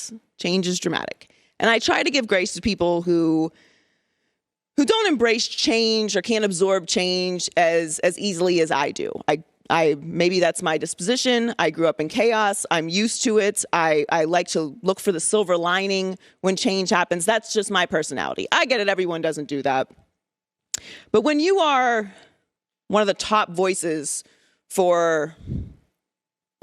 happens. Change is dramatic. And I try to give grace to people who don't embrace change or can't absorb change as easily as I do. I maybe that's my disposition. I grew up in chaos. I'm used to it. I like to look for the silver lining when change happens. That's just my personality. I get it. Everyone doesn't do that. But when you are one of the top voices for,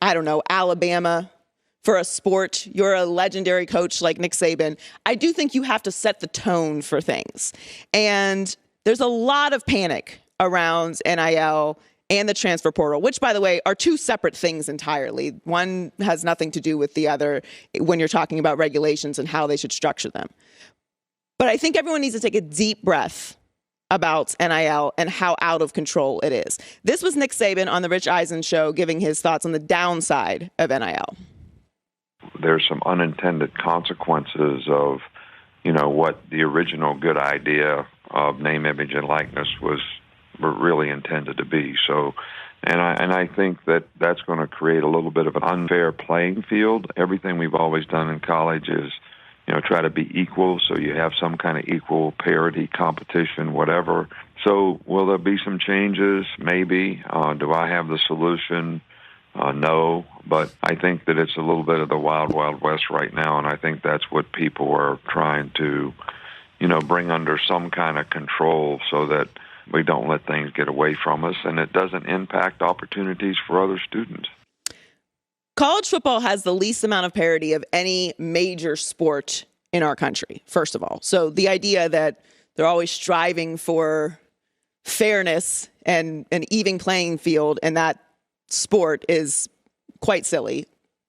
I don't know, Alabama, for a sport, you're a legendary coach like Nick Saban, I do think you have to set the tone for things. And there's a lot of panic around NIL and the transfer portal, which, by the way, are two separate things entirely. One has nothing to do with the other when you're talking about regulations and how they should structure them. But I think everyone needs to take a deep breath about NIL and how out of control it is. This was Nick Saban on the Rich Eisen show giving his thoughts on the downside of NIL. There's some unintended consequences of, what the original good idea of name, image, and likeness was really intended to be. So, and I think that that's going to create a little bit of an unfair playing field. Everything we've always done in college is, try to be equal, so you have some kind of equal parity, competition, whatever. So will there be some changes? Maybe. Do I have the solution? No, but I think that it's a little bit of the wild, wild west right now, and I think that's what people are trying to, bring under some kind of control so that we don't let things get away from us, and it doesn't impact opportunities for other students. College football has the least amount of parity of any major sport in our country, first of all. So the idea that they're always striving for fairness and an even playing field in that sport is quite silly,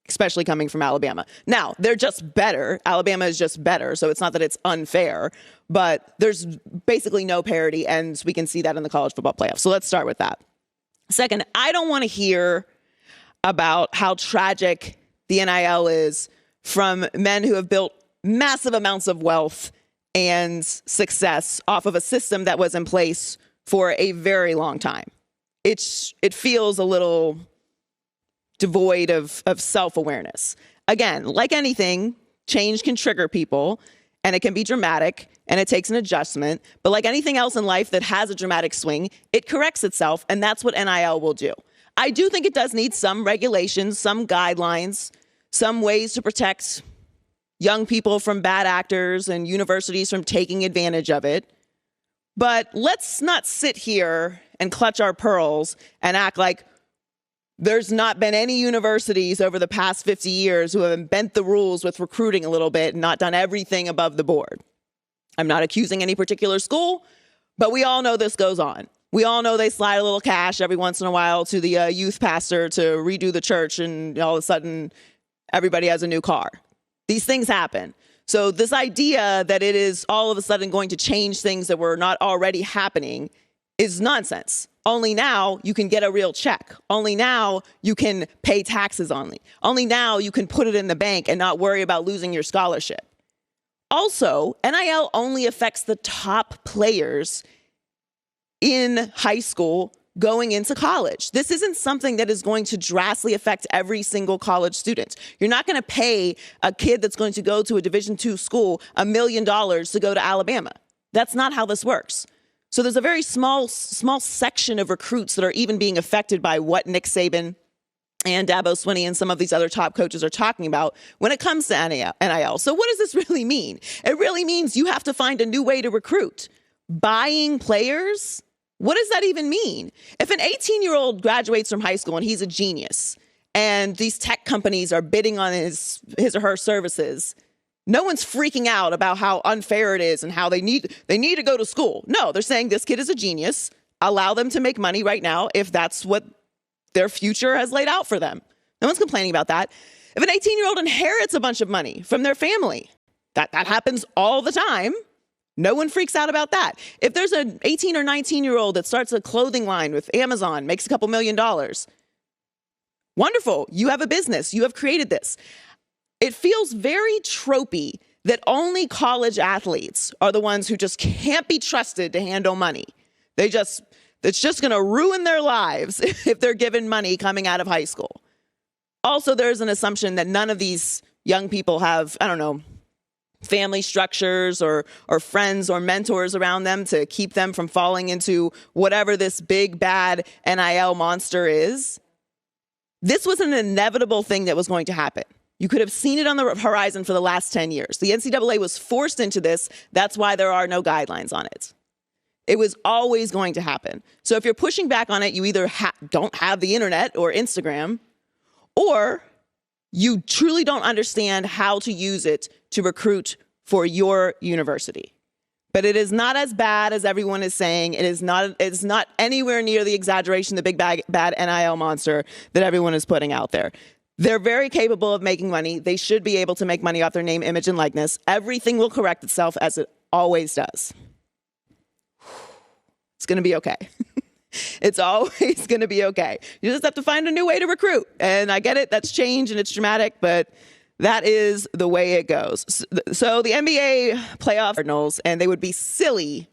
especially coming from Alabama. Now, they're just better. Alabama is just better, so it's not that it's unfair, but there's basically no parity, and we can see that in the college football playoffs. So let's start with that. Second, I don't want to hear about how tragic the NIL is from men who have built massive amounts of wealth and success off of a system that was in place for a very long time. It feels a little devoid of self-awareness. Again, like anything, change can trigger people, and it can be dramatic, and it takes an adjustment. But like anything else in life that has a dramatic swing, it corrects itself, and that's what NIL will do. I do think it does need some regulations, some guidelines, some ways to protect young people from bad actors and universities from taking advantage of it. But let's not sit here and clutch our pearls and act like there's not been any universities over the past 50 years who have bent the rules with recruiting a little bit and not done everything above the board. I'm not accusing any particular school, but we all know this goes on. We all know they slide a little cash every once in a while to the youth pastor to redo the church, and all of a sudden everybody has a new car. These things happen. So this idea that it is all of a sudden going to change things that were not already happening is nonsense. Only now you can get a real check. Only now you can pay taxes only. Only now you can put it in the bank and not worry about losing your scholarship. Also, NIL only affects the top players in high school going into college. This isn't something that is going to drastically affect every single college student. You're not going to pay a kid that's going to go to a Division II school $1 million to go to Alabama. That's not how this works. So there's a very small section of recruits that are even being affected by what Nick Saban and Dabo Swinney and some of these other top coaches are talking about when it comes to NIL. So what does this really mean? It really means you have to find a new way to recruit. Buying players? What does that even mean? If an 18-year-old graduates from high school and he's a genius and these tech companies are bidding on his or her services, no one's freaking out about how unfair it is and how they need to go to school. No, they're saying this kid is a genius. Allow them to make money right now if that's what their future has laid out for them. No one's complaining about that. If an 18-year-old inherits a bunch of money from their family, that happens all the time. No one freaks out about that. If there's an 18 or 19-year-old that starts a clothing line with Amazon, makes a couple $1 million, wonderful. You have a business. You have created this. It feels very tropey that only college athletes are the ones who just can't be trusted to handle money. It's just going to ruin their lives if they're given money coming out of high school. Also, there's an assumption that none of these young people have, I don't know, family structures or friends or mentors around them to keep them from falling into whatever this big, bad NIL monster is. This was an inevitable thing that was going to happen. You could have seen it on the horizon for the last 10 years. The NCAA was forced into this. That's why there are no guidelines on it. It was always going to happen. So if you're pushing back on it, you either don't have the internet or Instagram, or you truly don't understand how to use it to recruit for your university. But it is not as bad as everyone is saying. It's not anywhere near the exaggeration, the big bad NIL monster that everyone is putting out there. They're very capable of making money. They should be able to make money off their name, image, and likeness. Everything will correct itself as it always does. It's going to be okay. It's always going to be okay. You just have to find a new way to recruit. And I get it. That's change and it's dramatic, but that is the way it goes. So the NBA playoff Cardinals, and they would be silly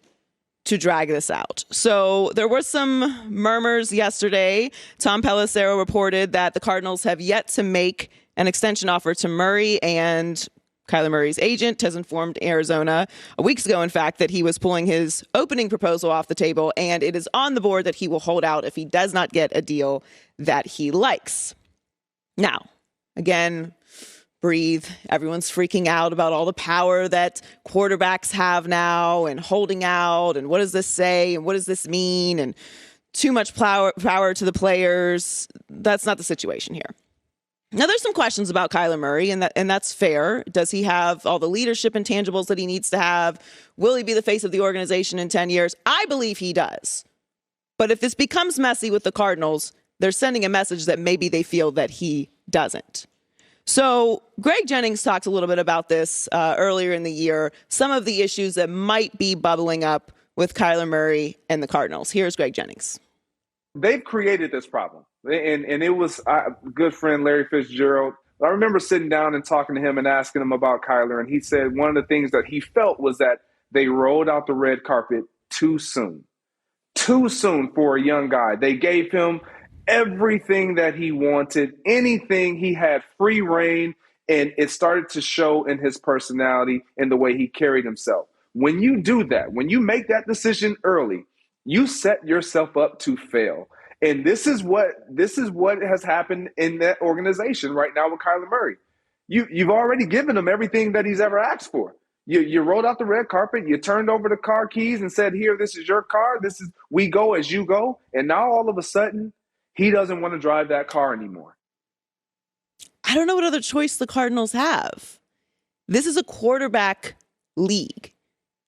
to drag this out. So there were some murmurs yesterday. Tom Pelissero reported that the Cardinals have yet to make an extension offer to Murray, and Kyler Murray's agent has informed Arizona weeks ago, in fact, that he was pulling his opening proposal off the table, and it is on the board that he will hold out if he does not get a deal that he likes. Now, again, breathe. Everyone's freaking out about all the power that quarterbacks have now and holding out and what does this say and what does this mean and too much power to the players. That's not the situation here. Now, there's some questions about Kyler Murray, and that's fair. Does he have all the leadership intangibles that he needs to have? Will he be the face of the organization in 10 years? I believe he does. But if this becomes messy with the Cardinals, they're sending a message that maybe they feel that he doesn't. So Greg Jennings talked a little bit about this earlier in the year, some of the issues that might be bubbling up with Kyler Murray and the Cardinals. Here's Greg Jennings. They've created this problem. And it was a good friend, Larry Fitzgerald. I remember sitting down and talking to him and asking him about Kyler. And he said one of the things that he felt was that they rolled out the red carpet too soon for a young guy. They gave him everything that he wanted, anything. He had free reign, and it started to show in his personality and the way he carried himself. When you do that, when you make that decision early, you set yourself up to fail. And this is what has happened in that organization right now with Kyler Murray. You've already given him everything that he's ever asked for. You rolled out the red carpet, you turned over the car keys and said, here, this is your car. We go as you go. And now all of a sudden, he doesn't want to drive that car anymore. I don't know what other choice the Cardinals have. This is a quarterback league.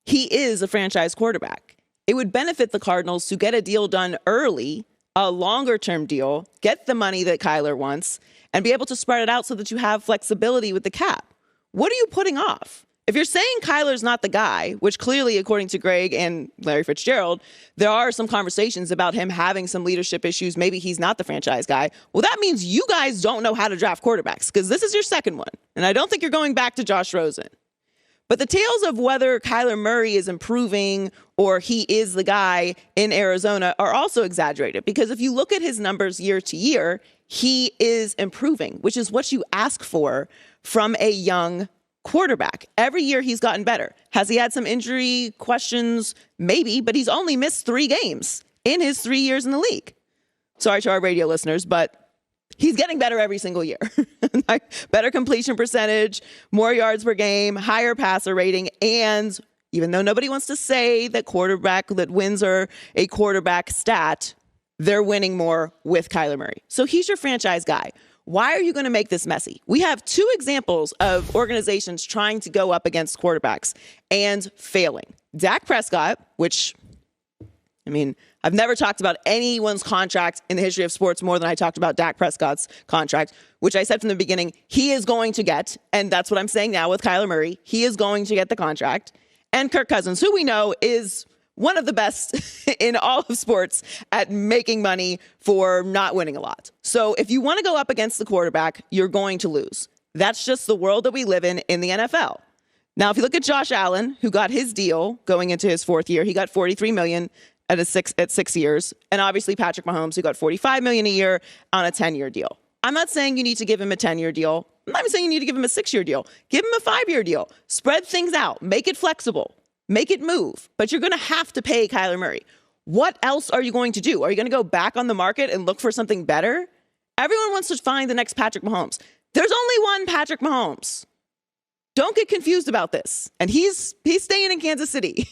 He is a franchise quarterback. It would benefit the Cardinals to get a deal done early, a longer-term deal, get the money that Kyler wants, and be able to spread it out so that you have flexibility with the cap. What are you putting off? If you're saying Kyler's not the guy, which clearly, according to Greg and Larry Fitzgerald, there are some conversations about him having some leadership issues. Maybe he's not the franchise guy. Well, that means you guys don't know how to draft quarterbacks, because this is your second one. And I don't think you're going back to Josh Rosen. But the tales of whether Kyler Murray is improving or he is the guy in Arizona are also exaggerated, because if you look at his numbers year to year, he is improving, which is what you ask for from a young quarterback. Every year he's gotten better. Has he had some injury questions? Maybe, but he's only missed 3 games in his 3 years in the league. Sorry to our radio listeners, but he's getting better every single year. Better completion percentage, more yards per game, higher passer rating, and even though nobody wants to say that wins are a quarterback stat, they're winning more with Kyler Murray. So he's your franchise guy. Why are you going to make this messy? We have 2 examples of organizations trying to go up against quarterbacks and failing. Dak Prescott, which, I've never talked about anyone's contract in the history of sports more than I talked about Dak Prescott's contract, which I said from the beginning, he is going to get, and that's what I'm saying now with Kyler Murray, he is going to get the contract. And Kirk Cousins, who we know is one of the best in all of sports at making money for not winning a lot. So if you want to go up against the quarterback, you're going to lose. That's just the world that we live in the NFL. Now, if you look at Josh Allen, who got his deal going into his 4th year, he got $43 million at 6 years. And obviously Patrick Mahomes, who got $45 million a year on a 10-year deal. I'm not saying you need to give him a 10-year deal. I'm not even saying you need to give him a 6-year deal. Give him a 5-year deal. Spread things out. Make it flexible. Make it move. But you're going to have to pay Kyler Murray. What else are you going to do? Are you going to go back on the market and look for something better? Everyone wants to find the next Patrick Mahomes. There's only one Patrick Mahomes. Don't get confused about this. And he's staying in Kansas City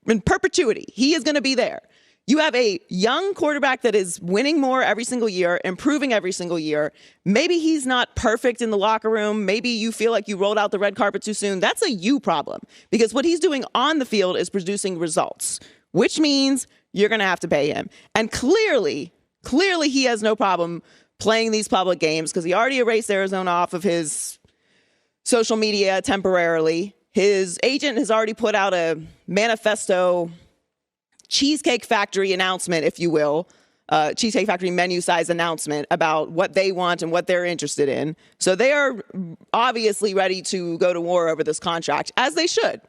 in perpetuity. He is going to be there. You have a young quarterback that is winning more every single year, improving every single year. Maybe he's not perfect in the locker room. Maybe you feel like you rolled out the red carpet too soon. That's a you problem, because what he's doing on the field is producing results, which means you're going to have to pay him. And clearly he has no problem playing these public games because he already erased Arizona off of his social media temporarily. His agent has already put out a manifesto, Cheesecake Factory announcement, if you will, Cheesecake Factory menu size announcement about what they want and what they're interested in. So they are obviously ready to go to war over this contract, as they should.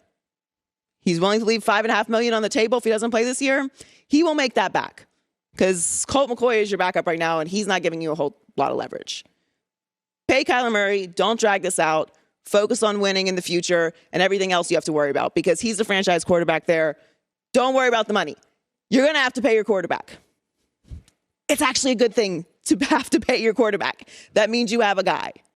He's willing to leave $5.5 million on the table if he doesn't play this year. He will make that back because Colt McCoy is your backup right now, and he's not giving you a whole lot of leverage. Pay Kyler Murray. Don't drag this out. Focus on winning in the future, and everything else you have to worry about because he's the franchise quarterback there. Don't worry about the money. You're going to have to pay your quarterback. It's actually a good thing to have to pay your quarterback. That means you have a guy.